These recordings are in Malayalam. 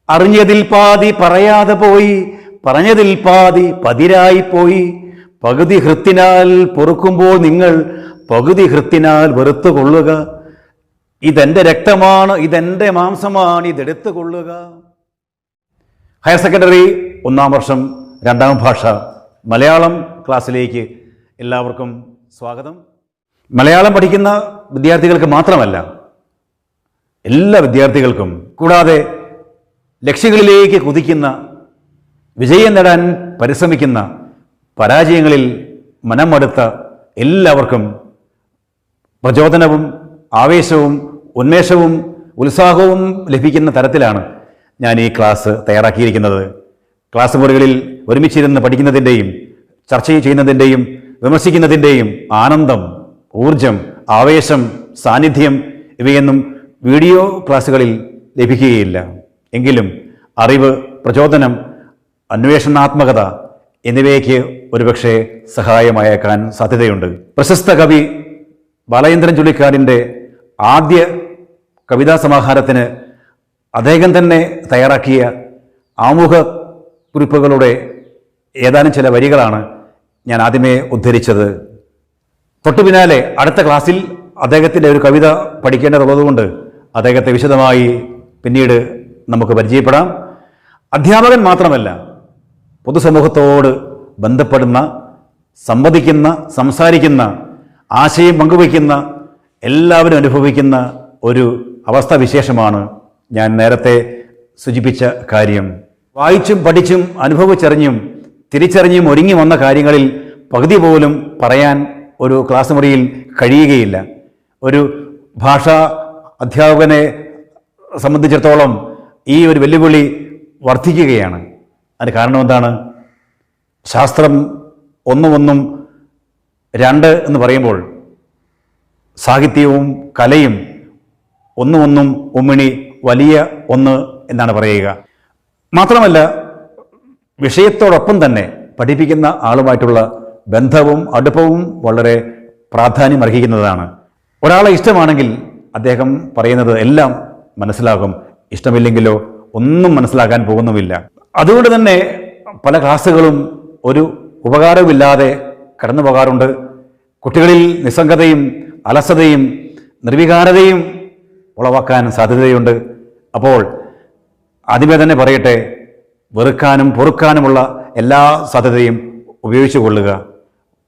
അറിഞ്ഞതിൽ പാതി പറയാതെ പോയി, പറഞ്ഞതിൽ പാതി പതിരായി പോയി. പകുതി ഹൃത്തിനാൽ പൊറുക്കുമ്പോൾ നിങ്ങൾ പകുതി ഹൃത്തിനാൽ വെറുത്തു കൊള്ളുക. ഇതെന്റെ രക്തമാണ്, ഇതെന്റെ മാംസമാണ്, ഇതെടുത്തു കൊള്ളുക. ഹയർ സെക്കൻഡറി 1ാം വർഷം 2ാം ഭാഷ മലയാളം ക്ലാസ്സിലേക്ക് എല്ലാവർക്കും സ്വാഗതം. മലയാളം പഠിക്കുന്ന വിദ്യാർത്ഥികൾക്ക് മാത്രമല്ല, എല്ലാ വിദ്യാർത്ഥികൾക്കും, കൂടാതെ ലക്ഷ്യങ്ങളിലേക്ക് കുതിക്കുന്ന, വിജയം നേടാൻ പരിശ്രമിക്കുന്ന, പരാജയങ്ങളിൽ മനം മടുത്ത എല്ലാവർക്കും പ്രചോദനവും ആവേശവും ഉന്മേഷവും ഉത്സാഹവും ലഭിക്കുന്ന തരത്തിലാണ് ഞാൻ ഈ ക്ലാസ് തയ്യാറാക്കിയിരിക്കുന്നത്. ക്ലാസ് മുറികളിൽ ഒരുമിച്ചിരുന്ന് പഠിക്കുന്നതിൻ്റെയും ചർച്ച ചെയ്യുന്നതിൻ്റെയും വിമർശിക്കുന്നതിൻ്റെയും ആനന്ദം, ഊർജം, ആവേശം, സാന്നിധ്യം ഇവയൊന്നും വീഡിയോ ക്ലാസ്സുകളിൽ ലഭിക്കുകയില്ല. എങ്കിലും അറിവ്, പ്രചോദനം, അന്വേഷണാത്മകത എന്നിവയ്ക്ക് ഒരുപക്ഷെ സഹായമായേക്കാൻ സാധ്യതയുണ്ട്. പ്രശസ്ത കവി ബാലചന്ദ്രൻ ചുള്ളിക്കാടിൻ്റെ ആദ്യ കവിതാ സമാഹാരത്തിന് അദ്ദേഹം തന്നെ തയ്യാറാക്കിയ ആമുഖ കുറിപ്പുകളുടെ ഏതാനും ചില വരികളാണ് ഞാൻ ആദ്യമേ ഉദ്ധരിച്ചത്. തൊട്ടു പിന്നാലെ അടുത്ത ക്ലാസ്സിൽ അദ്ദേഹത്തിൻ്റെ ഒരു കവിത പഠിക്കേണ്ടതുള്ളതുകൊണ്ട് അദ്ദേഹത്തെ വിശദമായി പിന്നീട് നമുക്ക് പരിചയപ്പെടാം. അധ്യാപകൻ മാത്രമല്ല, പൊതുസമൂഹത്തോട് ബന്ധപ്പെടുന്ന, സംവദിക്കുന്ന, സംസാരിക്കുന്ന, ആശയം പങ്കുവയ്ക്കുന്ന, എല്ലാവരും അനുഭവിക്കുന്ന ഒരു അവസ്ഥാവിശേഷമാണ് ഞാൻ നേരത്തെ സൂചിപ്പിച്ച കാര്യം. വായിച്ചും പഠിച്ചും അനുഭവിച്ചറിഞ്ഞും തിരിച്ചറിഞ്ഞും ഒരുങ്ങി വന്ന കാര്യങ്ങളിൽ പകുതി പോലും പറയാൻ ഒരു ക്ലാസ് മുറിയിൽ കഴിയുകയില്ല. ഒരു ഭാഷാ അധ്യാപകനെ സംബന്ധിച്ചിടത്തോളം ഈ ഒരു വെല്ലുവിളി വർദ്ധിക്കുകയാണ്. അതിന് കാരണം എന്താണ്? ശാസ്ത്രം 1 2 എന്ന് പറയുമ്പോൾ സാഹിത്യവും കലയും 1 ഉമ്മിണി വലിയ 1 എന്നാണ് പറയുക. മാത്രമല്ല, വിഷയത്തോടൊപ്പം തന്നെ പഠിപ്പിക്കുന്ന ആളുമായിട്ടുള്ള ബന്ധവും അടുപ്പവും വളരെ പ്രാധാന്യം അർഹിക്കുന്നതാണ്. ഒരാളെ ഇഷ്ടമാണെങ്കിൽ അദ്ദേഹം പറയുന്നത് എല്ലാം മനസ്സിലാകും, ഇഷ്ടമില്ലെങ്കിലോ ഒന്നും മനസ്സിലാക്കാൻ പോകുന്നുമില്ല. അതുകൊണ്ട് തന്നെ പല ക്ലാസ്സുകളും ഒരു ഉപകാരമില്ലാതെ കടന്നു പോകാറുണ്ട്. കുട്ടികളിൽ നിസ്സംഗതയും അലസതയും നിർവികാരതയും ഉളവാക്കാൻ സാധ്യതയുണ്ട്. അപ്പോൾ ആദ്യമേ തന്നെ പറയട്ടെ, വെറുക്കാനും പൊറുക്കാനുമുള്ള എല്ലാ സാധ്യതയും ഉപയോഗിച്ചു കൊള്ളുക.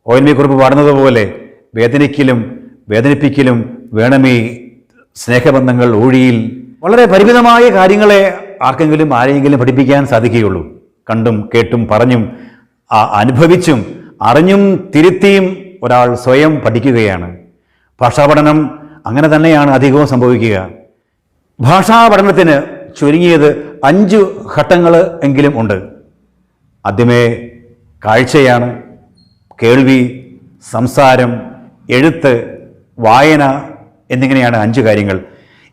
ONV കുറിപ്പ് പാടുന്നത് പോലെ വേദനിക്കലും വേദനിപ്പിക്കലും വേണമേ സ്നേഹബന്ധങ്ങൾ ഊഴിയിൽ. വളരെ പരിമിതമായ കാര്യങ്ങളെ ആർക്കെങ്കിലും ആരെയെങ്കിലും പഠിപ്പിക്കാൻ സാധിക്കുകയുള്ളൂ. കണ്ടും കേട്ടും പറഞ്ഞും അനുഭവിച്ചും അറിഞ്ഞും തിരുത്തിയും ഒരാൾ സ്വയം പഠിക്കുകയാണ്. ഭാഷാപഠനം അങ്ങനെ തന്നെയാണ് അധികവും സംഭവിക്കുക. ഭാഷാപഠനത്തിന് ചുരുങ്ങിയത് 5 ഘട്ടങ്ങൾ എങ്കിലും ഉണ്ട്. ആദ്യമേ കാഴ്ചയാണ്, കേൾവി, സംസാരം, എഴുത്ത്, വായന എന്നിങ്ങനെയാണ് 5 കാര്യങ്ങൾ.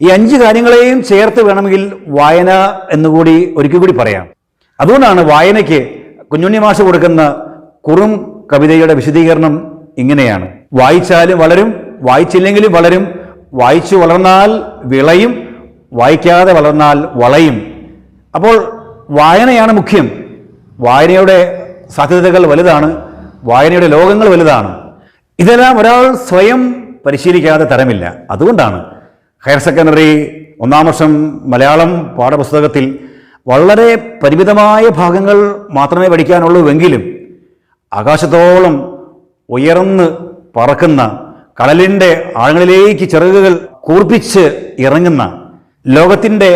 ഈ 5 കാര്യങ്ങളെയും ചേർത്ത് വേണമെങ്കിൽ വായന എന്നുകൂടി ഒരിക്കൽ കൂടി പറയാം. അതുകൊണ്ടാണ് വായനയ്ക്ക് കുഞ്ഞുണ്ണി മാഷ് കൊടുക്കുന്ന കുറും കവിതയുടെ വിശദീകരണം ഇങ്ങനെയാണ്: വായിച്ചാലും വളരും, വായിച്ചില്ലെങ്കിലും വളരും, വായിച്ചു വളർന്നാൽ വിളയും, വായിക്കാതെ വളർന്നാൽ വളയും. അപ്പോൾ വായനയാണ് മുഖ്യം. വായനയുടെ സാധ്യതകൾ വലുതാണ്, വായനയുടെ ലോകങ്ങൾ വലുതാണ്. ഇതെല്ലാം ഒരാൾ സ്വയം പരിശീലിക്കാതെ തരമില്ല. അതുകൊണ്ടാണ് ഹയർ സെക്കൻഡറി 1ാം വർഷം മലയാളം പാഠപുസ്തകത്തിൽ വളരെ പരിമിതമായ ഭാഗങ്ങൾ മാത്രമേ പഠിക്കാനുള്ളൂവെങ്കിലും ആകാശത്തോളം ഉയർന്ന് പറക്കുന്ന, കടലിൻ്റെ ആഴങ്ങളിലേക്ക് ചിറകുകൾ കൂർപ്പിച്ച് ഇറങ്ങുന്ന, ലോകത്തിൻ്റെ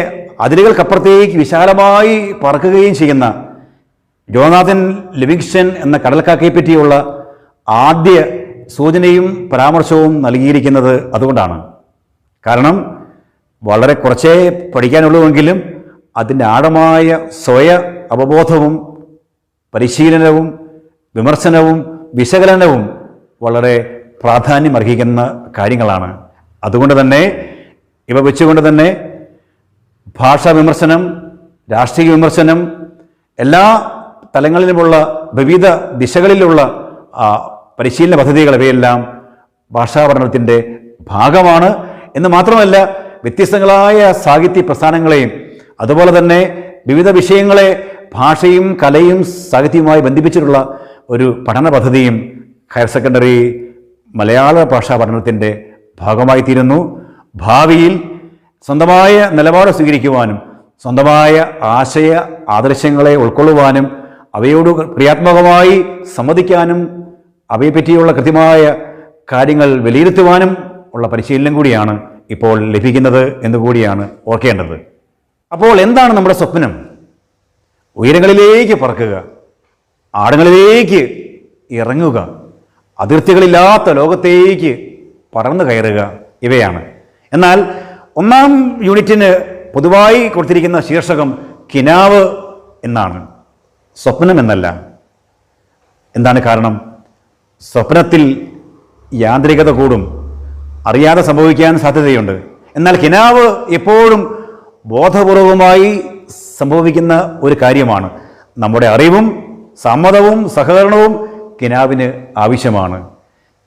അതിരുകൾക്കപ്പുറത്തേക്ക് വിശാലമായി പറക്കുകയും ചെയ്യുന്ന ജോനാഥൻ ലിവിങ്സ്റ്റൺ എന്ന കടൽക്കാക്കയെ പറ്റിയുള്ള ആദ്യ സൂചനയും പരാമർശവും നൽകിയിരിക്കുന്നത് അതുകൊണ്ടാണ്. കാരണം വളരെ കുറച്ചേ പഠിക്കാനുള്ളൂവെങ്കിലും അതിൻ്റെ ആഴമായ സ്വയ അവബോധവും പരിശീലനവും വിമർശനവും വിശകലനവും വളരെ പ്രാധാന്യം അർഹിക്കുന്ന കാര്യങ്ങളാണ്. അതുകൊണ്ട് തന്നെ ഇവ വെച്ചുകൊണ്ട് തന്നെ ഭാഷാ വിമർശനം, രാഷ്ട്രീയ വിമർശനം, എല്ലാ തലങ്ങളിലുമുള്ള വിവിധ ദിശകളിലുള്ള പരിശീലന പദ്ധതികൾ ഇവയെല്ലാം ഭാഷാ പഠനത്തിൻ്റെ ഭാഗമാണ് എന്ന് മാത്രമല്ല, വ്യത്യസ്തങ്ങളായ സാഹിത്യ പ്രസ്ഥാനങ്ങളെയും അതുപോലെ തന്നെ വിവിധ വിഷയങ്ങളെ ഭാഷയും കലയും സാഹിത്യവുമായി ബന്ധിപ്പിച്ചിട്ടുള്ള ഒരു പഠന പദ്ധതിയും ഹയർ സെക്കൻഡറി മലയാള ഭാഷാ പഠനത്തിൻ്റെ ഭാഗമായി തീരുന്നു. ഭാവിയിൽ സ്വന്തമായ നിലപാട് സ്വീകരിക്കുവാനും സ്വന്തമായ ആശയ ആദർശങ്ങളെ ഉൾക്കൊള്ളുവാനും അവയോട് ക്രിയാത്മകമായി സമ്മതിക്കാനും അവയെപ്പറ്റിയുള്ള കൃത്യമായ കാര്യങ്ങൾ വിലയിരുത്തുവാനും ഉള്ള പരിശീലനം കൂടിയാണ് ഇപ്പോൾ ലഭിക്കുന്നത് എന്നുകൂടിയാണ് ഓർക്കേണ്ടത്. അപ്പോൾ എന്താണ് നമ്മുടെ സ്വപ്നം? ഉയരങ്ങളിലേക്ക് പറക്കുക, ആഴങ്ങളിലേക്ക് ഇറങ്ങുക, അതിർത്തികളില്ലാത്ത ലോകത്തേക്ക് പറന്നു കയറുക, ഇവയാണ്. എന്നാൽ ഒന്നാം യൂണിറ്റിന് പൊതുവായി കൊടുത്തിരിക്കുന്ന ശീർഷകം കിനാവ് എന്നാണ്, സ്വപ്നം എന്നല്ല. എന്താണ് കാരണം? സ്വപ്നത്തിൽ യാന്ത്രികത കൂടും, അറിയാതെ സംഭവിക്കാൻ സാധ്യതയുണ്ട്. എന്നാൽ കിനാവ് എപ്പോഴും ബോധപൂർവമായി സംഭവിക്കുന്ന ഒരു കാര്യമാണ്. നമ്മുടെ അറിവും സമ്മതവും സഹകരണവും കിനാവിന് ആവശ്യമാണ്.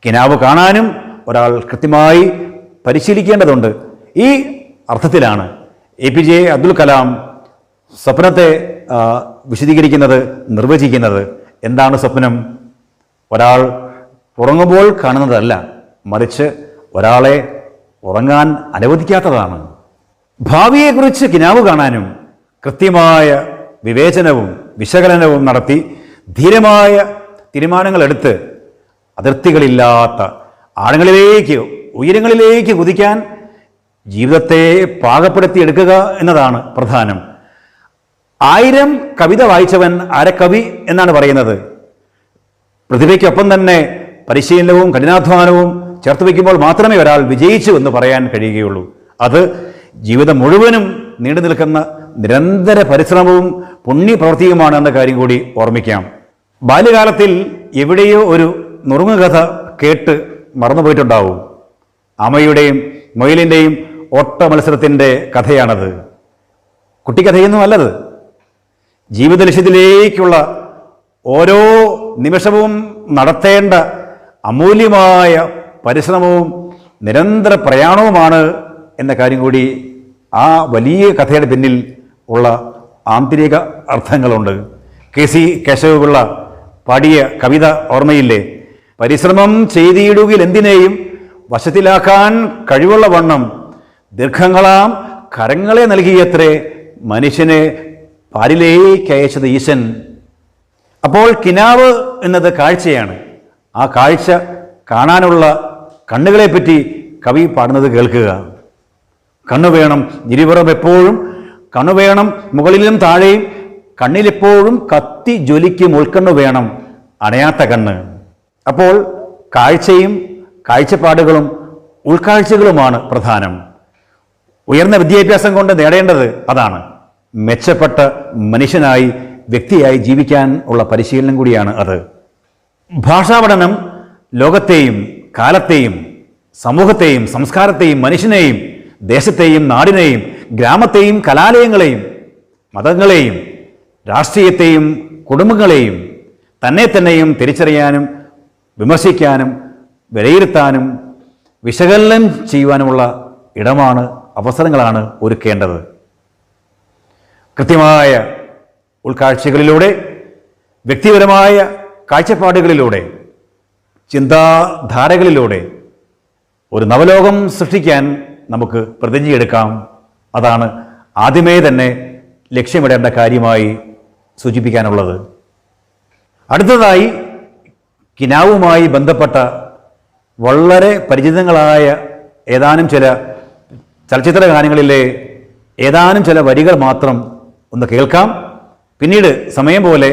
കിനാവ് കാണാനും ഒരാൾ കൃത്യമായി പരിശീലിക്കേണ്ടതുണ്ട്. ഈ അർത്ഥത്തിലാണ് APJ അബ്ദുൽ കലാം സ്വപ്നത്തെ വിശദീകരിക്കുന്നത്, നിർവചിക്കുന്നത്. എന്താണ് സ്വപ്നം? ഒരാൾ ഉറങ്ങുമ്പോൾ കാണുന്നതല്ല, മറിച്ച് ഒരാളെ ഉറങ്ങാൻ അനുവദിക്കാത്തതാണ്. ഭാവിയെക്കുറിച്ച് കിനാവ് കാണാനും കൃത്യമായ വിവേചനവും വിശകലനവും നടത്തി ധീരമായ തീരുമാനങ്ങളെടുത്ത് അതിർത്തികളില്ലാത്ത ആഴങ്ങളിലേക്ക് ഉയരങ്ങളിലേക്ക് കുതിക്കാൻ ജീവിതത്തെ പാകപ്പെടുത്തിയെടുക്കുക എന്നതാണ് പ്രധാനം. 1000 കവിത വായിച്ചവൻ അരക്കവി എന്നാണ് പറയുന്നത്. പ്രതിഭയ്ക്കൊപ്പം തന്നെ പരിശീലനവും കഠിനാധ്വാനവും ചേർത്ത് വയ്ക്കുമ്പോൾ മാത്രമേ ഒരാൾ വിജയിച്ചു എന്ന് പറയാൻ കഴിയുകയുള്ളൂ. അത് ജീവിതം മുഴുവനും നീണ്ടു നിൽക്കുന്ന നിരന്തര പരിശ്രമവും പുണ്യപ്രവൃത്തിയുമാണ് എന്ന കാര്യം കൂടി ഓർമ്മിക്കാം. ബാല്യകാലത്തിൽ എവിടെയോ ഒരു നുറുങ്ങുകഥ കേട്ട് മറന്നുപോയിട്ടുണ്ടാവും. അമ്മയുടെയും മൊയിലിൻ്റെയും ഓട്ട മത്സരത്തിൻ്റെ കഥയാണത്. കുട്ടിക്കഥയൊന്നും അല്ലത്. ജീവിത ലക്ഷ്യത്തിലേക്കുള്ള ഓരോ നിമിഷവും നടത്തേണ്ട അമൂല്യമായ പരിശ്രമവും നിരന്തര പ്രയാണവുമാണ് എന്ന കാര്യം കൂടി ആ വലിയ കഥയുടെ പിന്നിൽ ഉള്ള ആന്തരിക അർത്ഥങ്ങളുണ്ട്. KC കേശവപിള്ള പാടിയ കവിത ഓർമ്മയില്ലേ? പരിശ്രമം ചെയ്തിടുകിൽ എന്തിനേയും വശത്തിലാക്കാൻ കഴിവുള്ള വണ്ണം ദീർഘങ്ങളാം കരങ്ങളെ നൽകിയത്രേ മനുഷ്യനെ പാലിലേക്ക് അയച്ചത് ഈശൻ. അപ്പോൾ കിനാവ് എന്നത് കാഴ്ചയാണ്. ആ കാഴ്ച കാണാനുള്ള കണ്ണുകളെപ്പറ്റി കവി പാടുന്നത് കേൾക്കുക. കണ്ണു വേണം, ഇരുപുറം എപ്പോഴും കണ്ണു വേണം, മുകളിലും താഴെയും കണ്ണിലെപ്പോഴും കത്തി ജ്വലിക്കും ഉൾക്കണ്ണു വേണം, അണയാത്ത കണ്ണ്. അപ്പോൾ കാഴ്ചയും കാഴ്ചപ്പാടുകളും ഉൾക്കാഴ്ചകളുമാണ് പ്രധാനം. ഉയർന്ന വിദ്യാഭ്യാസം കൊണ്ട് നേടേണ്ടത് അതാണ്. മെച്ചപ്പെട്ട മനുഷ്യനായി വ്യക്തിയായി ജീവിക്കാൻ ഉള്ള പരിശീലനം കൂടിയാണ് അത്. ഭാഷാ പഠനം ലോകത്തെയും കാലത്തെയും സമൂഹത്തെയും സംസ്കാരത്തെയും മനുഷ്യനെയും ദേശത്തെയും നാടിനെയും ഗ്രാമത്തെയും കലാലയങ്ങളെയും മതങ്ങളെയും രാഷ്ട്രീയത്തെയും കുടുംബങ്ങളെയും തന്നെയും തിരിച്ചറിയാനും വിമർശിക്കാനും വിലയിരുത്താനും വിശകലനം ചെയ്യുവാനുമുള്ള ഇടമാണ്, അവസരങ്ങളാണ് ഒരുക്കേണ്ടത്. കൃത്യമായ ഉൾക്കാഴ്ചകളിലൂടെ, വ്യക്തിപരമായ കാഴ്ചപ്പാടുകളിലൂടെ, ചിന്താധാരകളിലൂടെ ഒരു നവലോകം സൃഷ്ടിക്കാൻ നമുക്ക് പ്രതിജ്ഞയെടുക്കാം. അതാണ് ആദ്യമേ തന്നെ ലക്ഷ്യമിടേണ്ട കാര്യമായി സൂചിപ്പിക്കാനുള്ളത്. അടുത്തതായി കിനാവുമായി ബന്ധപ്പെട്ട വളരെ പരിചിതങ്ങളായ ഏതാനും ചില ചലച്ചിത്ര ഗാനങ്ങളിലെ ഏതാനും ചില വരികൾ മാത്രം ഒന്ന് കേൾക്കാം. പിന്നീട് സമയം പോലെ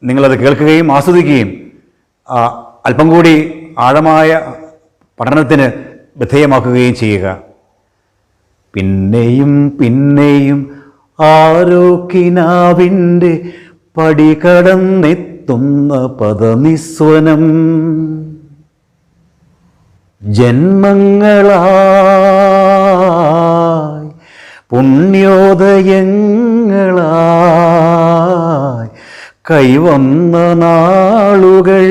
നിങ്ങളത് കേൾക്കുകയും ആസ്വദിക്കുകയും അല്പം കൂടി ആഴമായ പഠനത്തിന് വിധേയമാക്കുകയും ചെയ്യുക. പിന്നെയും പിന്നെയും ആരോ കിനാവിൻ്റെ പടി കടന്നെത്തുന്ന പദനിസ്വനം, ജന്മങ്ങളായി പുണ്യോദയങ്ങളായി കൈവന്ന നാളുകൾ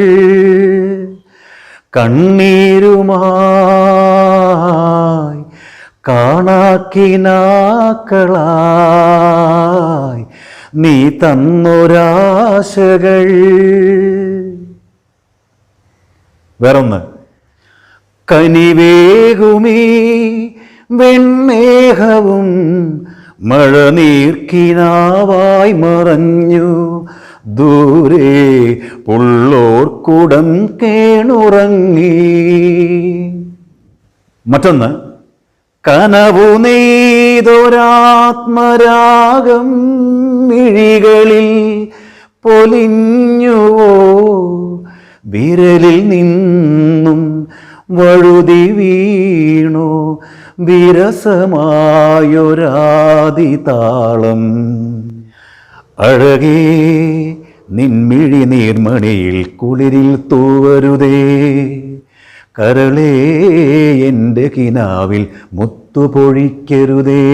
കണ്ണീരുമായി കാണാക്കിനാക്കളായി നീ തന്നൊരാശകൾ. വേറൊന്ന്, കനിവേകുമീ വെണ്മേഘവും മഴനീർക്കിനാവായി മറഞ്ഞു ദൂരെ പുള്ളോർക്കുടം കേണുറങ്ങി. മറ്റൊന്ന്, കനവു നെയ്തൊരാത്മരാഗം മിഴികളിൽ പൊലിഞ്ഞുവോ, വിരലിൽ നിന്നും വഴുതി വീണു വിരസമായൊരാദിതാളം. അഴകേ നിൻമിഴി നീർമണിയിൽ കുളിരിൽ തൂവരുതേ, കരളേ എൻ്റെ കിനാവിൽ മുത്തുപൊഴിക്കരുതേ.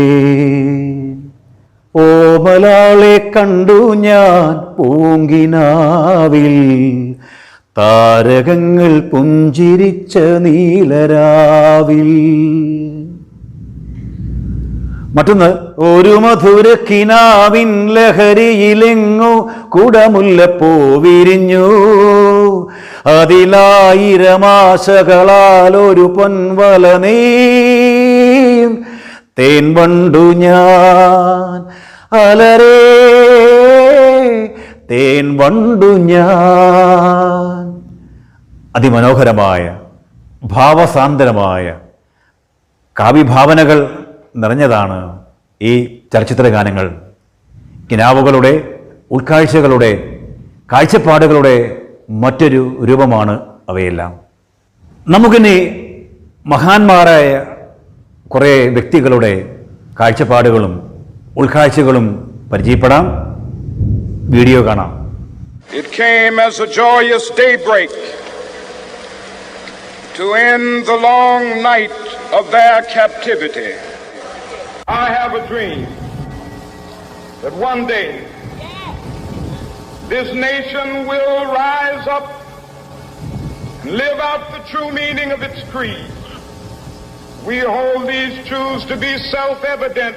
ഓമലാളെ കണ്ടു ഞാൻ പൂങ്കിനാവിൽ, താരകങ്ങൾ പുഞ്ചിരിച്ച നീലരാവിൽ. മറ്റൊന്ന്, ഒരു മധുര കിനാവിൻ ലഹരിയിലെങ്ങോ കുടമുല്ലപ്പൂ വിരിഞ്ഞു, അതിലായിരമാശകളാൽ ഒരു പൊൻവല നെയ്യും തേൻ വണ്ടു ഞാൻ, അലരേ തേൻ വണ്ടു ഞാൻ. അതിമനോഹരമായ ഭാവസാന്ദ്രമായ കാവ്യഭാവനകൾ നിറഞ്ഞതാണ് ഈ ചലച്ചിത്ര ഗാനങ്ങൾ. കിനാവുകളുടെ, ഉൾക്കാഴ്ചകളുടെ, കാഴ്ചപ്പാടുകളുടെ മറ്റൊരു രൂപമാണ് അവയെല്ലാം. നമുക്കിനി മഹാന്മാരായ കുറേ വ്യക്തികളുടെ കാഴ്ചപ്പാടുകളും ഉൾക്കാഴ്ചകളും പരിചയപ്പെടാം. വീഡിയോ കാണാം. It came as a joyous daybreak to end the long night of their captivity. I have a dream that one day this nation will rise up and live out the true meaning of its creed. We hold these truths to be self-evident,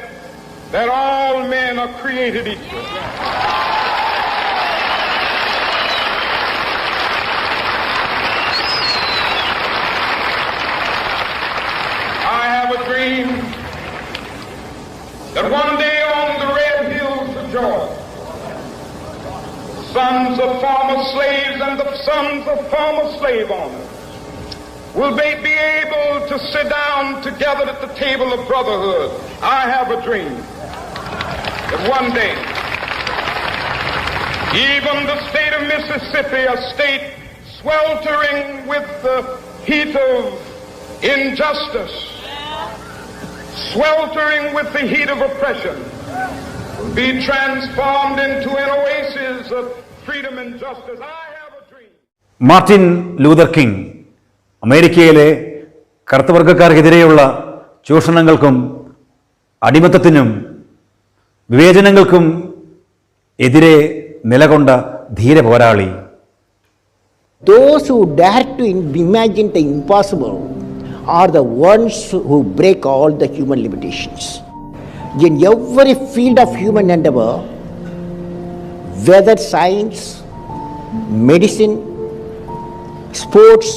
that all men are created equal. I have a dream that one day on the red hills of Georgia, sons of former slaves and the sons of former slave owners will be able to sit down together at the table of brotherhood. I have a dream that one day even the state of Mississippi, a state sweltering with the heat of injustice, sweltering with the heat of oppression, will be transformed into an oasis of freedom and justice. I have a dream. Martin Luther king അമേരിക്കയിലെ കറുത്തവർഗക്കാർക്കെതിരെയുള്ള ചൂഷണങ്ങൾക്കും അടിമത്തത്തിനും വിവേചനങ്ങൾക്കും എതിരെ നിലകൊണ്ട ധീര പോരാളി. Those who dare to imagine the impossible are the ones who break all the human limitations. In every field of human endeavor, whether science, medicine, sports,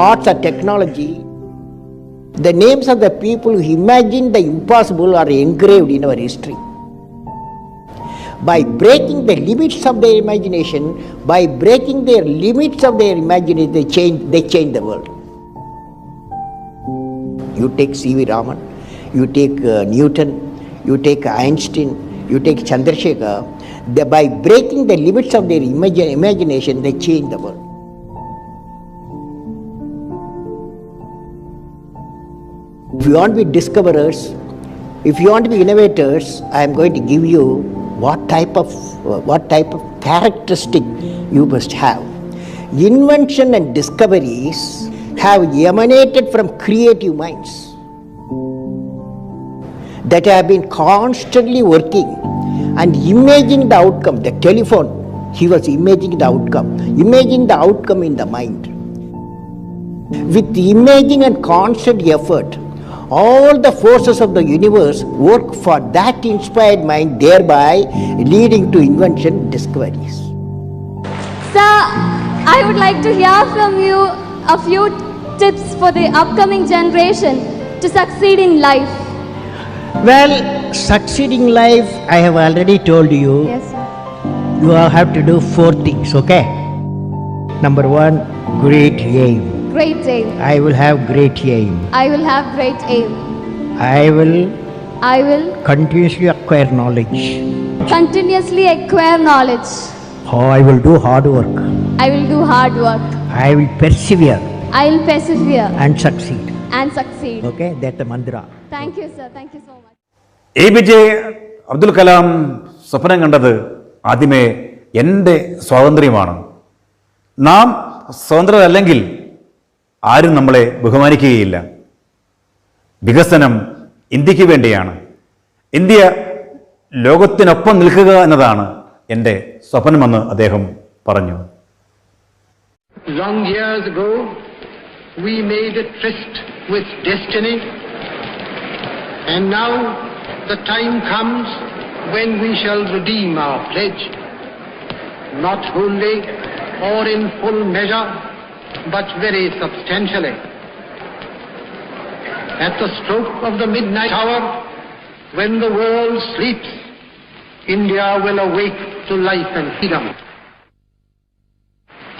arts or technology, the names of the people who imagine the impossible are engraved in our history. By breaking the limits of their imagination, they change the world. You take C.V. Raman, you take Newton, you take Einstein, you take Chandrasekhar. By breaking the limits of their imagination, they change the world. If you want to be discoverers, if you want to be innovators, I am going to give you what type of characteristic you must have. Invention and discoveries have emanated from creative minds that have been constantly working and imagining the outcome. The telephone, he was imagining the outcome in the mind. With imaging and constant effort, all the forces of the universe work for that inspired mind, thereby leading to invention discoveries. Sir, I would like to hear from you a few tips for the upcoming generation to succeed in life. Well, succeeding life, I have already told you, Yes, sir. you have to do 4 things, okay? Number 1, great aim. Great aim. I will have great aim. I will have great aim. I will I will continuously acquire knowledge. continuously acquire knowledge. Oh, I will do hard work. I will do hard work. I will persevere I will persevere and succeed. and succeed. Okay, that's the mantra. Thank you, sir. Thank you so much. APJ Abdul Kalam സ്വപ്നം കണ്ടത് ആദ്യമേ എൻ്റെ സ്വാതന്ത്ര്യമാണ്. നാം സ്വതന്ത്രരല്ലെങ്കിൽ ആരും നമ്മളെ ബഹുമാനിക്കുകയില്ല. വികസനം ഇന്ത്യക്ക് വേണ്ടിയാണ്. ഇന്ത്യ ലോകത്തിനൊപ്പം നിൽക്കുക എന്നതാണ് എൻ്റെ സ്വപ്നമെന്ന് അദ്ദേഹം പറഞ്ഞു. Long years ago, we made a tryst with destiny, and now the time comes when we shall redeem our pledge, not wholly or in full measure, but very substantially. At the stroke of the midnight hour, when the world sleeps, India will awake to life and freedom.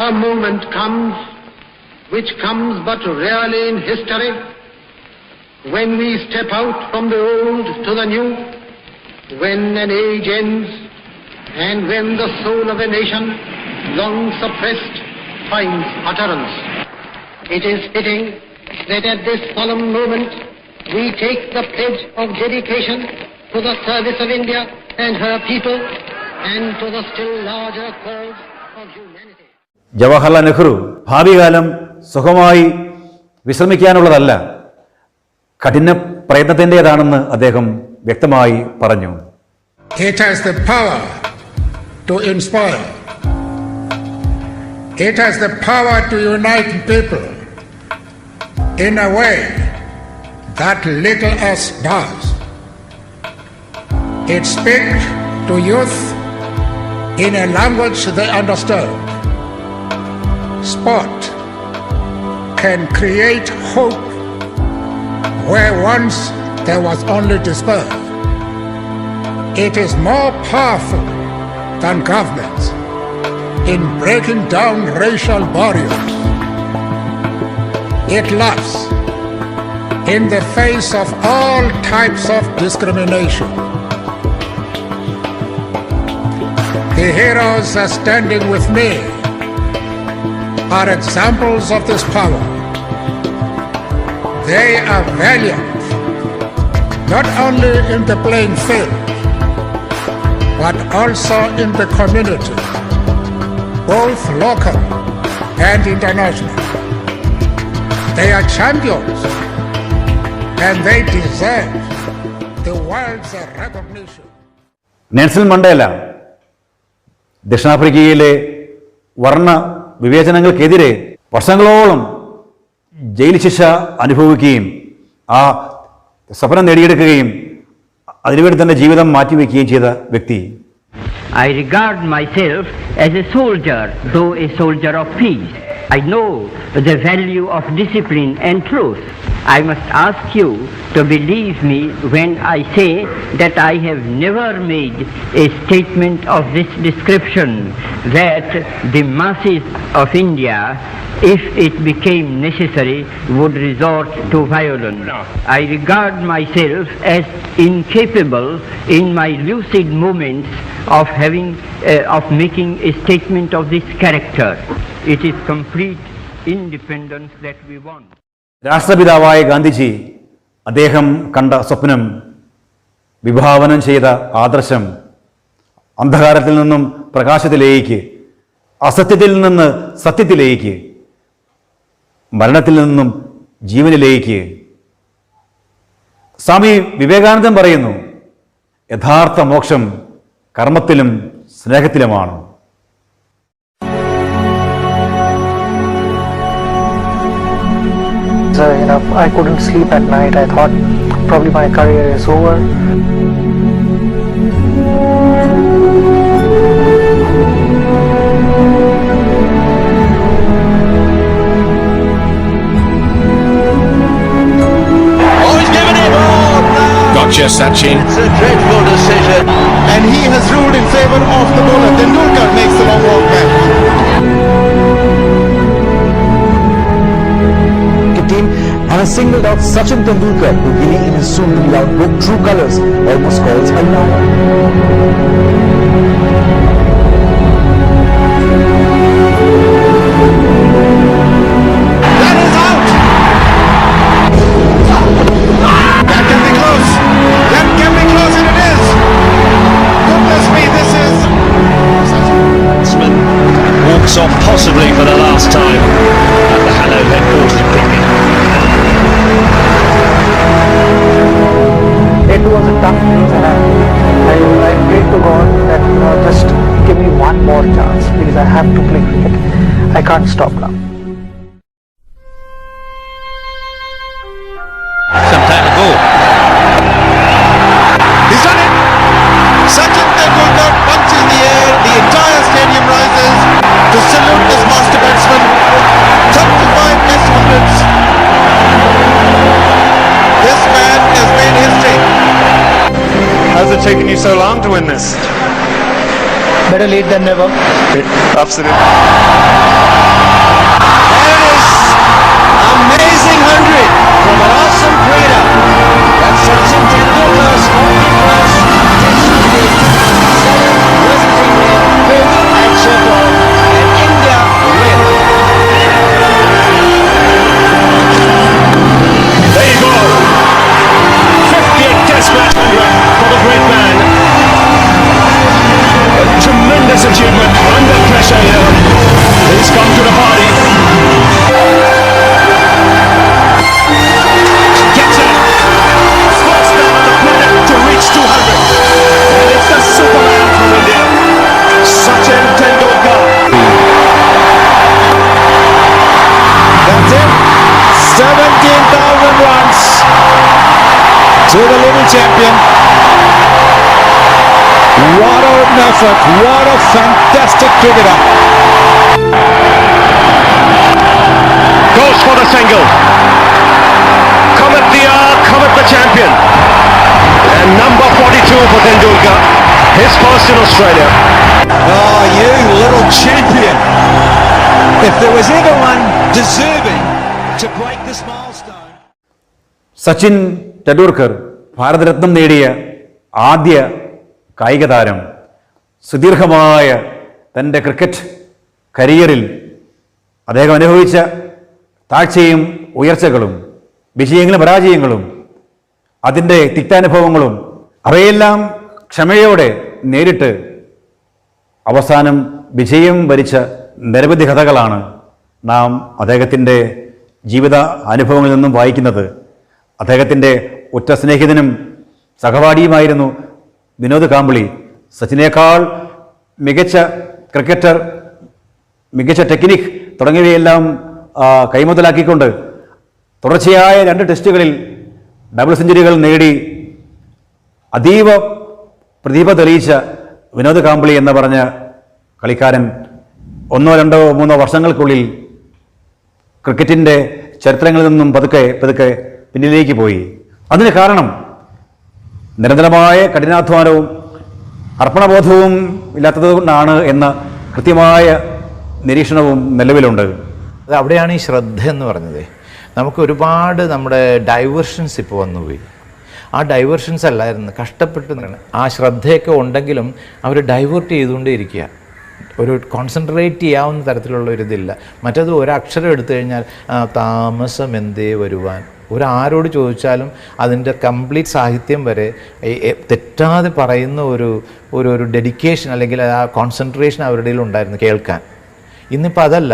A moment comes, which comes but rarely in history, when we step out from the old to the new, when an age ends, and when the soul of a nation, long suppressed, finds utterance. It is fitting that at this solemn moment we take the pledge of dedication to the service of India and her people and to the still larger cause of humanity. Jawaharlal Nehru ഭാവി കാലം സുഖമായി വിശ്രമിക്കാനുള്ളതല്ല, കഠിന പ്രയത്നത്തിൻ്റെതാണെന്ന് അദ്ദേഹം വ്യക്തമായി പറഞ്ഞു. It has the power to inspire. It has the power to unite people in a way that little else does. It speaks to youth in a language they understand. Sport can create hope where once there was only despair. It is more powerful than governments in breaking down racial barriers. It laughs in the face of all types of discrimination. The heroes are standing with me are examples of this power. They are valiant, not only in the playing field, but also in the community, both local and international. They are champions, and they deserve the world's recognition. Nelson Mandela ദക്ഷിണാഫ്രിക്കയിലെ വർണ്ണ വിവേചനങ്ങൾക്കെതിരെ വർഷങ്ങളോളം ജയിൽ ശിക്ഷ അനുഭവിക്കുകയും ആ സ്വപ്നം നേടിയെടുക്കുകയും അതിനുവേണ്ടി തന്നെ ജീവിതം മാറ്റിവെക്കുകയും ചെയ്ത വ്യക്തി. I regard myself as a soldier, though a soldier of peace. I know the value of discipline and truth. I must ask you to believe me when I say that I have never made a statement of this description, that the masses of India, if it became necessary, would resort to violence. I regard myself as incapable in my lucid moments of making a statement of this character. It is complete independence that we want. രാഷ്ട്രപിതാവായ Gandhiji അദ്ദേഹം കണ്ട സ്വപ്നം, വിഭാവനം ചെയ്ത ആദർശം അന്ധകാരത്തിൽ നിന്നും പ്രകാശത്തിലേക്ക്, അസത്യത്തിൽ നിന്ന് സത്യത്തിലേക്ക്, മരണത്തിൽ നിന്നും ജീവനിലേക്ക്. സ്വാമി വിവേകാനന്ദൻ പറയുന്നു, യഥാർത്ഥ മോക്ഷം കർമ്മത്തിലും സ്നേഹത്തിലുമാണ്. I couldn't sleep at night. I thought probably my career is over. Gotcha, Sachin. It's a dreadful decision, and he has ruled in favour of the bowler. Tendulkar makes the long walk back. Team and has singled out Sachin Tendulkar, who really in his soon-to-be-out book True Colours almost calls a liar. That is out! That can be close. That can be close, and it is. Goodness me, this is... Batsman walks off possibly for the last time at the Hello headquarters of cricket. It was a tough place, and I prayed to God that just give me one more chance, because I have to play cricket. I can't stop now. Some time ago. He's done it! Sachin Tendulkar punches the air, the entire stadium rises to salute this master batsman. 35 Test hundreds. This man has made history. How's it taken you so long to win this? Better late than never. Absolutely. There it is! Amazing 100 from an awesome player. That's Sachin Tendulkar's 41st Test hundred. 7 visiting him, 5th at Sheffield, and India win. There you go. 50th Test match for the great man. A tremendous achievement under pressure here. He's come to the party. Gets it. First man on the planet to reach 200. And it's the Superman from India, Sachin Tendulkar. That's it. 17,000 runs to the little champion. What an effort. What a fantastic cricketer. Goes for the single. Comet the hour, Comet the champion. And number 42 for Tendulkar. His first in Australia. Oh, you little champion. If there was ever one deserving to break this milestone. Sachin Tendulkar ഭാരതരത്നം നേടിയ ആദ്യ കായിക താരം സുദീർഘമായ തൻ്റെ ക്രിക്കറ്റ് കരിയറിൽ അദ്ദേഹം അനുഭവിച്ച താഴ്ചയും ഉയർച്ചകളും വിജയങ്ങളും പരാജയങ്ങളും അതിൻ്റെ തിക്താനുഭവങ്ങളും അവയെല്ലാം ക്ഷമയോടെ നേരിട്ട് അവസാനം വിജയം വരിച്ച നിരവധി കഥകളാണ് നാം അദ്ദേഹത്തിൻ്റെ ജീവിത അനുഭവങ്ങളിൽ നിന്നും വായിക്കുന്നത്. അദ്ദേഹത്തിൻ്റെ ഉറ്റ സ്നേഹിതനും സഹപാഠിയുമായിരുന്നു വിനോദ് കാംബ്ലി. സച്ചിനേക്കാൾ മികച്ച ക്രിക്കറ്റർ, മികച്ച ടെക്നിക് തുടങ്ങിയവയെല്ലാം കൈമുതലാക്കിക്കൊണ്ട് തുടർച്ചയായ 2 ടെസ്റ്റുകളിൽ ഡബിൾ സെഞ്ചുറികൾ നേടി അതീവ പ്രതിഭ തെളിയിച്ച വിനോദ് കാംബ്ലി എന്ന് പറഞ്ഞ കളിക്കാരൻ 1, 2, 3 വർഷങ്ങൾക്കുള്ളിൽ ക്രിക്കറ്റിൻ്റെ ചരിത്രങ്ങളിൽ നിന്നും പതുക്കെ പിന്നിലേക്ക് പോയി. അതിന് കാരണം നിരന്തരമായ കഠിനാധ്വാനവും അർപ്പണബോധവും ഇല്ലാത്തതുകൊണ്ടാണ് എന്ന കൃത്യമായ നിരീക്ഷണവും നിലവിലുണ്ട്. അവിടെയാണ് ഈ ശ്രദ്ധ എന്ന് പറഞ്ഞത്. നമുക്ക് ഒരുപാട് നമ്മുടെ ഡൈവേർഷൻസ് ഇപ്പോൾ വന്നുപോയി. ആ ഡൈവേർഷൻസ് അല്ലായിരുന്നു, കഷ്ടപ്പെട്ട് ആ ശ്രദ്ധയൊക്കെ ഉണ്ടെങ്കിലും അവർ ഡൈവേർട്ട് ചെയ്തുകൊണ്ടേയിരിക്കുക. ഒരു കോൺസെൻട്രേറ്റ് ചെയ്യാവുന്ന തരത്തിലുള്ള ഒരിതില്ല. മറ്റത് ഒരക്ഷരം എടുത്തു കഴിഞ്ഞാൽ താമസം എന്തേ വരുവാൻ, ആരോട് ചോദിച്ചാലും അതിൻ്റെ കംപ്ലീറ്റ് സാഹിത്യം വരെ തെറ്റാതെ പറയുന്ന ഒരു ഡെഡിക്കേഷൻ അല്ലെങ്കിൽ ആ കോൺസെൻട്രേഷൻ അവരുടെ ഉണ്ടായിരുന്നു കേൾക്കാൻ. ഇന്നിപ്പോൾ അതല്ല,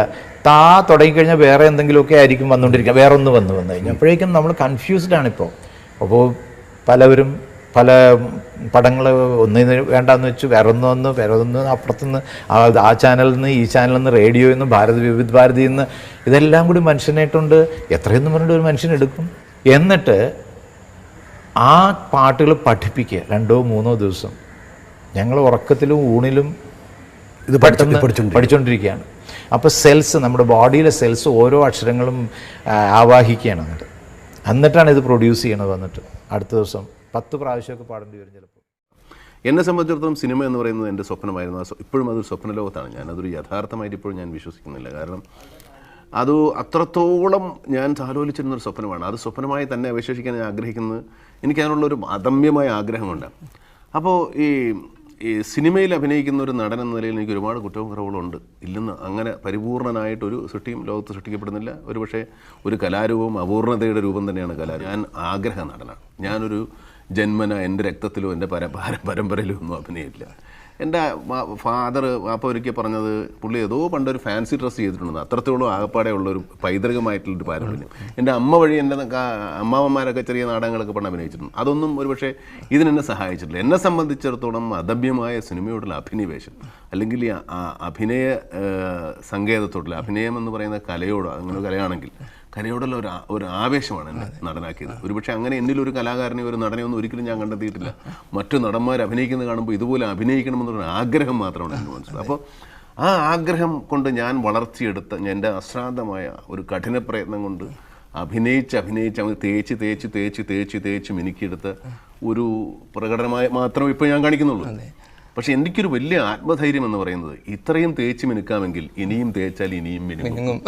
തുടങ്ങിക്കഴിഞ്ഞാൽ വേറെ എന്തെങ്കിലുമൊക്കെ ആയിരിക്കും വന്നുകൊണ്ടിരിക്കുക, വേറെ ഒന്ന് വന്നു കഴിഞ്ഞാൽ അപ്പോഴേക്കും നമ്മൾ കൺഫ്യൂസ്ഡ് ആണിപ്പോൾ. അപ്പോൾ പലവരും പല പടങ്ങൾ ഒന്നിന് വേണ്ടാന്ന് വെച്ചു, വേറെ ഒന്ന് അപ്പുറത്തുനിന്ന് ആ ചാനലിൽ നിന്ന് ഈ ചാനലിൽ നിന്ന് റേഡിയോയിൽ നിന്ന് വിവിധ ഭാരതിയിൽ നിന്ന് ഇതെല്ലാം കൂടി മനുഷ്യനായിട്ടുണ്ട് എത്രയെന്ന് പറഞ്ഞിട്ട് ഒരു മനുഷ്യനെടുക്കും. എന്നിട്ട് ആ പാട്ടുകൾ പഠിപ്പിക്കുക 2-3 ദിവസം. ഞങ്ങൾ ഉറക്കത്തിലും ഊണിലും ഇത് പഠിച്ചുകൊണ്ടിരിക്കുകയാണ്. അപ്പോൾ സെൽസ്, നമ്മുടെ ബോഡിയിലെ സെൽസ് ഓരോ അക്ഷരങ്ങളും ആവാഹിക്കുകയാണ്. എന്നിട്ടാണ് ഇത് പ്രൊഡ്യൂസ് ചെയ്യണത്. വന്നിട്ട് അടുത്ത ദിവസം 10 പ്രാവശ്യമൊക്കെ പാടേണ്ടി വരും ചിലപ്പോൾ. എന്നെ സംബന്ധിച്ചിടത്തോളം സിനിമ എന്ന് പറയുന്നത് എൻ്റെ സ്വപ്നമായിരുന്നു. ഇപ്പോഴും അതൊരു സ്വപ്നലോകത്താണ്. ഞാനതൊരു യഥാർത്ഥമായിട്ട് ഇപ്പോഴും ഞാൻ വിശ്വസിക്കുന്നില്ല. കാരണം അത് അത്രത്തോളം ഞാൻ താലോലിച്ചിരുന്നൊരു സ്വപ്നമാണ്. അത് സ്വപ്നമായി തന്നെ അവശേഷിക്കാൻ ഞാൻ ആഗ്രഹിക്കുന്നത്. എനിക്കതിനുള്ളൊരു അദമ്യമായ ആഗ്രഹമുണ്ട്. അപ്പോൾ ഈ സിനിമയിൽ അഭിനയിക്കുന്ന ഒരു നടൻ എന്ന നിലയിൽ എനിക്ക് ഒരുപാട് കുറ്റവും കുറവുകളുണ്ട്. ഇല്ലെന്ന് അങ്ങനെ പരിപൂർണനായിട്ടൊരു സൃഷ്ടിയും ലോകത്ത് സൃഷ്ടിക്കപ്പെടുന്നില്ല. ഒരുപക്ഷെ ഒരു കലാരൂപം അപൂർണതയുടെ രൂപം തന്നെയാണ് കലാ. ഞാൻ ആഗ്രഹ നടനാണ്. ഞാനൊരു ജന്മന എൻ്റെ രക്തത്തിലോ എൻ്റെ പരമ്പരയിലോ ഒന്നും അഭിനയില്ല. എൻ്റെ ഫാദർ വാപ്പ ഒരിക്കൽ പറഞ്ഞത്, പുള്ളി ഏതോ പണ്ടൊരു ഫാൻസി ഡ്രസ്സ് ചെയ്തിട്ടുണ്ടെന്ന്. അത്രത്തോളം ആകപ്പാടെ ഉള്ളൊരു പൈതൃകമായിട്ടുള്ളൊരു പാരമ്പര്യം. എൻ്റെ അമ്മ വഴി എൻ്റെ അമ്മാവന്മാരൊക്കെ ചെറിയ നാടകങ്ങളൊക്കെ പണ്ട് അഭിനയിച്ചിട്ടുണ്ട്. അതൊന്നും ഒരുപക്ഷെ ഇതിനെന്നെ സഹായിച്ചിട്ടില്ല. എന്നെ സംബന്ധിച്ചിടത്തോളം അദമ്യമായ സിനിമയോടുള്ള അഭിനിവേശം, അല്ലെങ്കിൽ അഭിനയ സങ്കേതത്തോടുള്ള അഭിനയം എന്ന് പറയുന്ന കലയോട്, അങ്ങനെ കലയാണെങ്കിൽ കലയോടുള്ള ഒരു ആവേശമാണ് എന്നെ നടനാക്കിയത്. ഒരുപക്ഷെ അങ്ങനെ എന്നിലൊരു കലാകാരനെ, ഒരു നടനെ ഒന്നും ഒരിക്കലും ഞാൻ കണ്ടെത്തിയിട്ടില്ല. മറ്റു നടന്മാർ അഭിനയിക്കുന്നത് കാണുമ്പോൾ ഇതുപോലെ അഭിനയിക്കണമെന്നൊരു ആഗ്രഹം മാത്രമാണ് എൻ്റെ മനസ്സിൽ. അപ്പോൾ ആ ആഗ്രഹം കൊണ്ട് ഞാൻ വളർത്തിയെടുത്ത എൻ്റെ അശ്രാന്തമായ ഒരു കഠിന പ്രയത്നം കൊണ്ട് അഭിനയിച്ച് അങ്ങ് തേച്ച് മിനുക്കിയെടുത്ത ഒരു പ്രകടനമായി മാത്രമേ ഇപ്പോൾ ഞാൻ കാണിക്കുന്നുള്ളൂ. പക്ഷെ എനിക്കൊരു വലിയ ആത്മധൈര്യം എന്ന് പറയുന്നത്, ഇത്രയും തേച്ച് മിനുക്കാമെങ്കിൽ ഇനിയും തേച്ചാൽ ഇനിയും മിനുങ്ങും.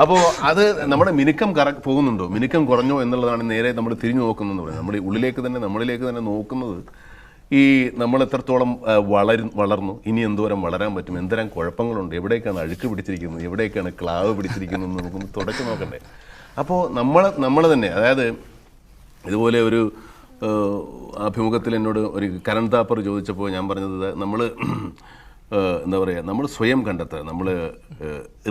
അപ്പോൾ അത് നമ്മുടെ മിനുക്കം പോകുന്നുണ്ടോ, മിനുക്കം കുറഞ്ഞോ എന്നുള്ളതാണ് നേരെ നമ്മൾ തിരിഞ്ഞു നോക്കുന്നതെന്ന് പറയുന്നത്. നമ്മുടെ നമ്മളിലേക്ക് തന്നെ നോക്കുന്നത് ഈ നമ്മൾ എത്രത്തോളം വളർന്നു, ഇനി എന്തോരം വളരാൻ പറ്റും, എന്തോരം കുഴപ്പങ്ങളുണ്ട്, എവിടേക്കാണ് അഴുക്ക് പിടിച്ചിരിക്കുന്നത്, എവിടേക്കാണ് ക്ലാവ് പിടിച്ചിരിക്കുന്നത് എന്ന് നമുക്കൊന്ന് തുടച്ചു നോക്കണ്ടേ. അപ്പോൾ നമ്മൾ തന്നെ, അതായത് ഇതുപോലെ ഒരു അഭിമുഖത്തിൽ എന്നോട് ഒരു കരൺ താപ്പർ ചോദിച്ചപ്പോൾ ഞാൻ പറഞ്ഞത്, നമ്മൾ എന്താ പറയുക, നമ്മൾ സ്വയം കണ്ടെത്തുക, നമ്മൾ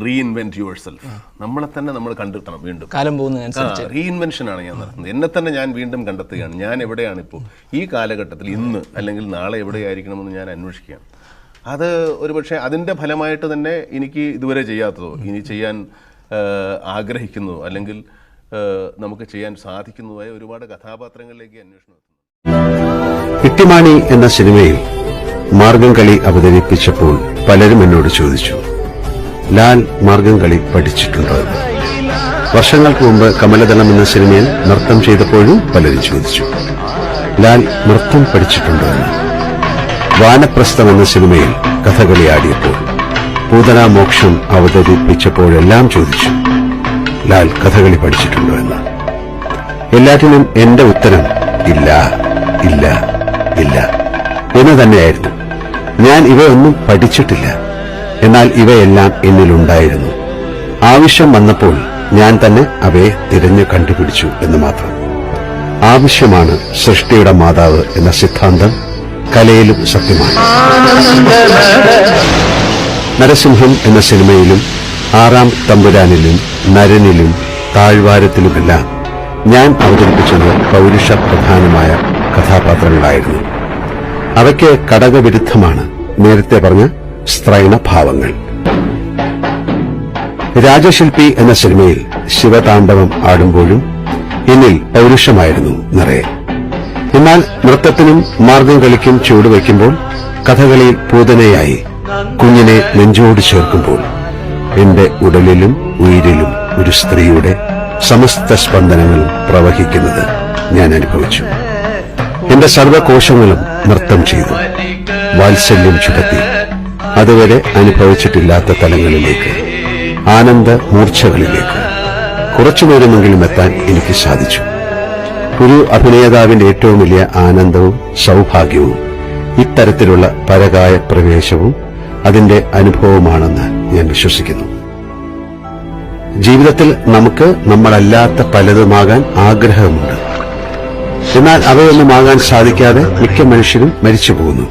റീഇൻവെൻറ്റ് യുവർ സെൽഫ്, നമ്മളെ തന്നെ നമ്മൾ കണ്ടെത്തണം വീണ്ടും. കാലം പോകുന്നതനുസരിച്ച് റീഇൻവെൻഷനാണ് ഞാൻ നടത്തുന്നത്. എന്നെ തന്നെ ഞാൻ വീണ്ടും കണ്ടെത്തുകയാണ്. ഞാൻ എവിടെയാണിപ്പോൾ ഈ കാലഘട്ടത്തിൽ, ഇന്ന് അല്ലെങ്കിൽ നാളെ എവിടെയായിരിക്കണമെന്ന് ഞാൻ അന്വേഷിക്കുകയാണ്. അത് ഒരുപക്ഷെ അതിൻ്റെ ഫലമായിട്ട് തന്നെ എനിക്ക് ഇതുവരെ ചെയ്യാത്തതോ ഇനി ചെയ്യാൻ ആഗ്രഹിക്കുന്നതോ അല്ലെങ്കിൽ നമുക്ക് ചെയ്യാൻ സാധിക്കുന്നതായ ഒരുപാട് കഥാപാത്രങ്ങളിലേക്ക് അന്വേഷണം. ഇട്ടിമാണി എന്ന സിനിമയിൽ മാർഗം കളി അവതരിപ്പിച്ചപ്പോൾ പലരും എന്നോട് ചോദിച്ചു, ലാൽ മാർഗം കളി പഠിച്ചിട്ടുണ്ടോ? വർഷങ്ങൾക്ക് മുമ്പ് കമലദളം എന്ന സിനിമയിൽ നൃത്തം ചെയ്തപ്പോഴും പലരും ചോദിച്ചു, ലാൽ നൃത്തം പഠിച്ചിട്ടുണ്ടോ എന്ന്. വാനപ്രസ്ഥം എന്ന സിനിമയിൽ കഥകളി ആടിയപ്പോൾ, പൂതന മോക്ഷം അവതരിപ്പിച്ചപ്പോഴെല്ലാം ചോദിച്ചു, ലാൽ കഥകളി പഠിച്ചിട്ടുണ്ടോ എന്ന്. എല്ലാറ്റിനും എന്റെ ഉത്തരം ഇല്ല ഇല്ല ഇല്ല എന്ന് തന്നെയായിരുന്നു. ഞാൻ ഇവയൊന്നും പഠിച്ചിട്ടില്ല. എന്നാൽ ഇവയെല്ലാം എന്നിലുണ്ടായിരുന്നു. ആവശ്യം വന്നപ്പോൾ ഞാൻ തന്നെ അവയെ തിരഞ്ഞു കണ്ടുപിടിച്ചു എന്ന് മാത്രം. ആവശ്യമാണ് സൃഷ്ടിയുടെ മാതാവ് എന്ന സിദ്ധാന്തം കലയിലും സത്യമാണ്. നരസിംഹം എന്ന സിനിമയിലും ആറാം തമ്പുരാനിലും നരനിലും താഴ്വാരത്തിലുമെല്ലാം ഞാൻ അവതരിപ്പിച്ചത് പൗരുഷ പ്രധാനമായ കഥാപാത്രങ്ങളായിരുന്നു. അവയ്ക്ക് ഘടകവിരുദ്ധമാണ് നേരത്തെ പറഞ്ഞ സ്ത്രൈണഭാവങ്ങൾ. രാജശില്പി എന്ന സിനിമയിൽ ശിവതാണ്ഡവം ആടുമ്പോഴും എന്നിൽ പൗരുഷമായിരുന്നു നിറയെ. എന്നാൽ നൃത്തത്തിനും മാർഗം കളിക്കും ചുവടുവയ്ക്കുമ്പോൾ, കഥകളിയിൽ പൂതനയായി കുഞ്ഞിനെ നെഞ്ചോട് ചേർക്കുമ്പോൾ എന്റെ ഉടലിലും ഉയിരിലും ഒരു സ്ത്രീയുടെ സമസ്ത സ്പന്ദനങ്ങളും പ്രവഹിക്കുന്നത് ഞാൻ അനുഭവിച്ചു. എന്റെ സർവകോശങ്ങളും നൃത്തം ചെയ്തു, വാത്സല്യം ചുടത്തി, അതുവരെ അനുഭവിച്ചിട്ടില്ലാത്ത തലങ്ങളിലേക്ക്, ആനന്ദ മൂർച്ഛകളിലേക്ക് കുറച്ചുനേരമെങ്കിലും എത്താൻ എനിക്ക് സാധിച്ചു. ഒരു അഭിനേതാവിന്റെ ഏറ്റവും വലിയ ആനന്ദവും സൗഭാഗ്യവും ഇത്തരത്തിലുള്ള പരകായ പ്രവേശവും അതിന്റെ അനുഭവമാണെന്ന് ഞാൻ വിശ്വസിക്കുന്നു. ജീവിതത്തിൽ നമുക്ക് നമ്മളല്ലാത്ത പലതുമാകാൻ ആഗ്രഹമുണ്ട്. എന്നാൽ അവയൊന്നുമാകാൻ സാധിക്കാതെ മിക്ക മനുഷ്യരും മരിച്ചു പോകുന്നു.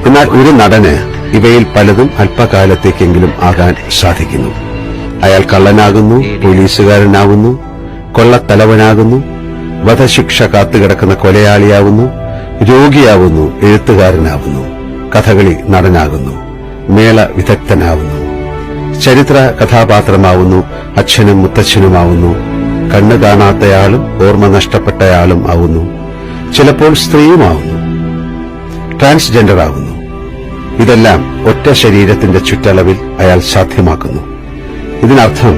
എന്നാൽ ഒരു നടന് ഇവയിൽ പലതും അല്പകാലത്തേക്കെങ്കിലും ആകാൻ സാധിക്കുന്നു. അയാൾ കള്ളനാകുന്നു, പോലീസുകാരനാകുന്നു, കൊള്ളത്തലവനാകുന്നു, വധശിക്ഷ കാത്തുകിടക്കുന്ന കൊലയാളിയാകുന്നു, രോഗിയാവുന്നു, എഴുത്തുകാരനാവുന്നു, കഥകളി നടനാകുന്നു, മേള വിദഗ്ധനാവുന്നു, ചരിത്ര കഥാപാത്രമാവുന്നു, അച്ഛനും മുത്തച്ഛനുമാവുന്നു, കണ്ണു കാണാത്തയാളും ഓർമ്മ നഷ്ടപ്പെട്ടയാളും ആവുന്നു, ചിലപ്പോൾ സ്ത്രീയുമാവുന്നു, ട്രാൻസ്ജെൻഡർ ആവുന്നു. ഇതെല്ലാം ഒറ്റ ശരീരത്തിന്റെ ചുറ്റളവിൽ അയാൾ സാധ്യമാക്കുന്നു. ഇതിനർത്ഥം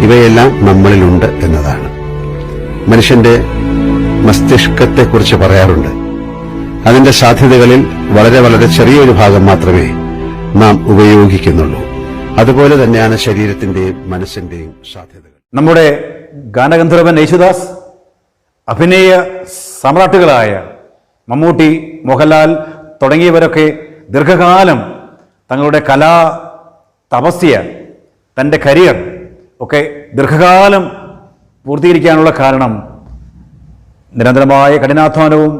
ഇവയെല്ലാം നമ്മളിലുണ്ട് എന്നതാണ്. മനുഷ്യന്റെ മസ്തിഷ്കത്തെക്കുറിച്ച് പറയാറുണ്ട്, അതിന്റെ സാധ്യതകളിൽ വളരെ വളരെ ചെറിയൊരു ഭാഗം മാത്രമേ നാം ഉപയോഗിക്കുന്നുള്ളൂ. അതുപോലെ തന്നെയാണ് ശരീരത്തിന്റെയും മനസ്സിന്റെയും സാധ്യതകൾ. നമ്മുടെ ഗാനഗന്ധർവൻ യേശുദാസ്, അഭിനയ സമ്രാട്ടുകളായ മമ്മൂട്ടി, മോഹൻലാൽ തുടങ്ങിയവരൊക്കെ ദീർഘകാലം തങ്ങളുടെ കലാ തപസ്യ, തൻ്റെ കരിയർ ഒക്കെ ദീർഘകാലം പൂർത്തീകരിക്കാനുള്ള കാരണം നിരന്തരമായ കഠിനാധ്വാനവും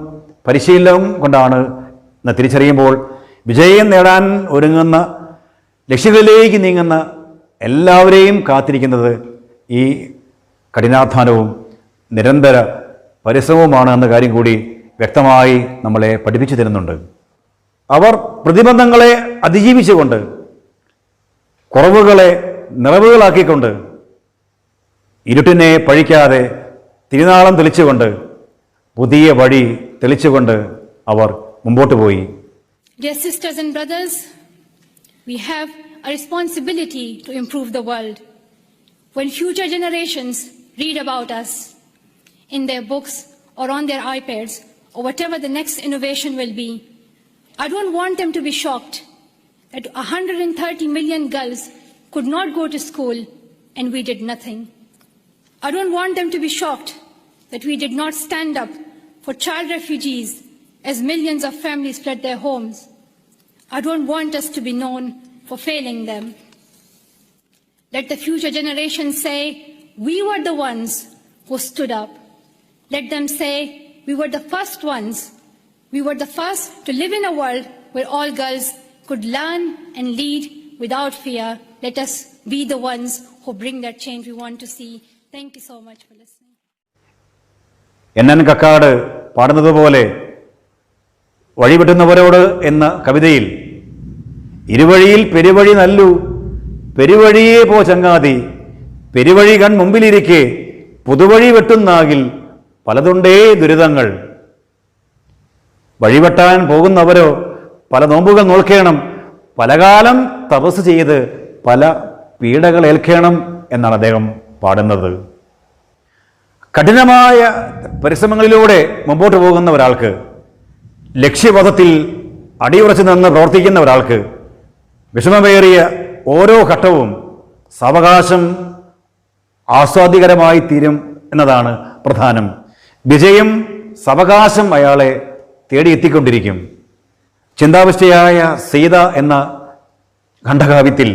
പരിശീലനവും കൊണ്ടാണ് എന്ന് തിരിച്ചറിയുമ്പോൾ വിജയം നേടാൻ ഒരുങ്ങുന്ന, ലക്ഷ്യങ്ങളിലേക്ക് നീങ്ങുന്ന എല്ലാവരെയും കാത്തിരിക്കുന്നത് ഈ കഠിനാധ്വാനവും നിരന്തര പരിശ്രമവുമാണ് എന്ന കാര്യം കൂടി വ്യക്തമായി നമ്മളെ പഠിപ്പിച്ചു തരുന്നുണ്ട്. അവർ പ്രതിബന്ധങ്ങളെ അതിജീവിച്ചുകൊണ്ട്, കുറവുകളെ നിറവുകളാക്കിക്കൊണ്ട്, ഇരുട്ടിനെ പഴിക്കാതെ തിരുനാളം തെളിച്ചുകൊണ്ട്, പുതിയ വഴി തെളിച്ചുകൊണ്ട് അവർ മുമ്പോട്ട് പോയി. Dear sisters and brothers, we have a responsibility to improve the world. When future generations read about us in their books or on their iPads or whatever the next innovation will be, I don't want them to be shocked that 130 million girls could not go to school and we did nothing. I don't want them to be shocked that we did not stand up for child refugees as millions of families fled their homes. I don't want us to be known for failing them. Let the future generations say, we were the ones who stood up. Let them say, we were the first ones. We were the first to live in a world where all girls could learn and lead without fear. Let us be the ones who bring that change we want to see. Thank you so much for listening. N Kakkad പാടുന്നത് പോലെ വഴിപെട്ടുന്നവരോട് എന്ന കവിതയിൽ ഇരുവഴിയിൽ പെരുവഴി നല്ലു, പെരുവഴിയേ പോ ചങ്ങാതി, പെരുവഴി കൺ മുമ്പിലിരിക്കെ പുതുവഴി വെട്ടുന്നാകിൽ പലതുണ്ടേ ദുരിതങ്ങൾ. വഴിവെട്ടാൻ പോകുന്നവരോ പല നോമ്പുകൾ നോൽക്കണം, പലകാലം തപസ് ചെയ്ത് പല പീഡകൾ ഏൽക്കണം എന്നാണ് അദ്ദേഹം പാടുന്നത്. കഠിനമായ പരിശ്രമങ്ങളിലൂടെ മുമ്പോട്ട് പോകുന്ന ഒരാൾക്ക്, ലക്ഷ്യപഥത്തിൽ അടിയുറച്ചു നിന്ന് പ്രവർത്തിക്കുന്ന ഒരാൾക്ക് വിഷമമേറിയ ഓരോ ഘട്ടവും സാവകാശം ആസ്വാദ്യകരമായി തീരും എന്നതാണ് പ്രധാനം. വിജയം സാവകാശം അയാളെ തേടിയെത്തിക്കൊണ്ടിരിക്കും. ചിന്താവിഷ്ടയായ സീത എന്ന ഖണ്ഡകാവ്യത്തിൽ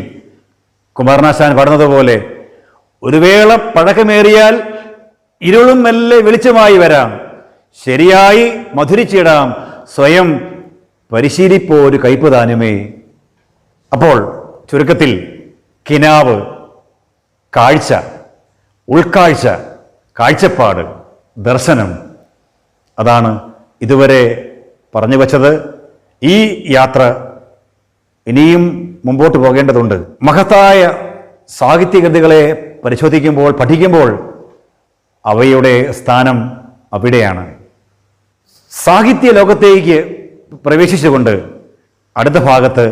കുമാരനാശാൻ പാടുന്നതുപോലെ, ഒരു വേള പഴക്കമേറിയാൽ ഇരുളും മെല്ലെ വെളിച്ചമായി വരാം, ശരിയായി മധുരിച്ചിടാം സ്വയം പരിശീലിപ്പോ ഒരു കയ്പ് താനുമേ. അപ്പോൾ ചുരുക്കത്തിൽ കിനാവ്, കാഴ്ച, ഉൾക്കാഴ്ച, കാഴ്ചപ്പാട്, ദർശനം, അതാണ് ഇതുവരെ പറഞ്ഞു വച്ചത്. ഈ യാത്ര ഇനിയും മുമ്പോട്ട് പോകേണ്ടതുണ്ട്. മഹത്തായ സാഹിത്യകൃതികളെ പരിശോധിക്കുമ്പോൾ, പഠിക്കുമ്പോൾ അവയുടെ സ്ഥാനം അവിടെയാണ്. സാഹിത്യ ലോകത്തേക്ക് പ്രവേശിച്ചുകൊണ്ട് അടുത്ത ഭാഗത്ത്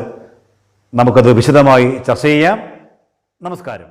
നമുക്കത് വിശദമായി ചർച്ച ചെയ്യാം. നമസ്കാരം.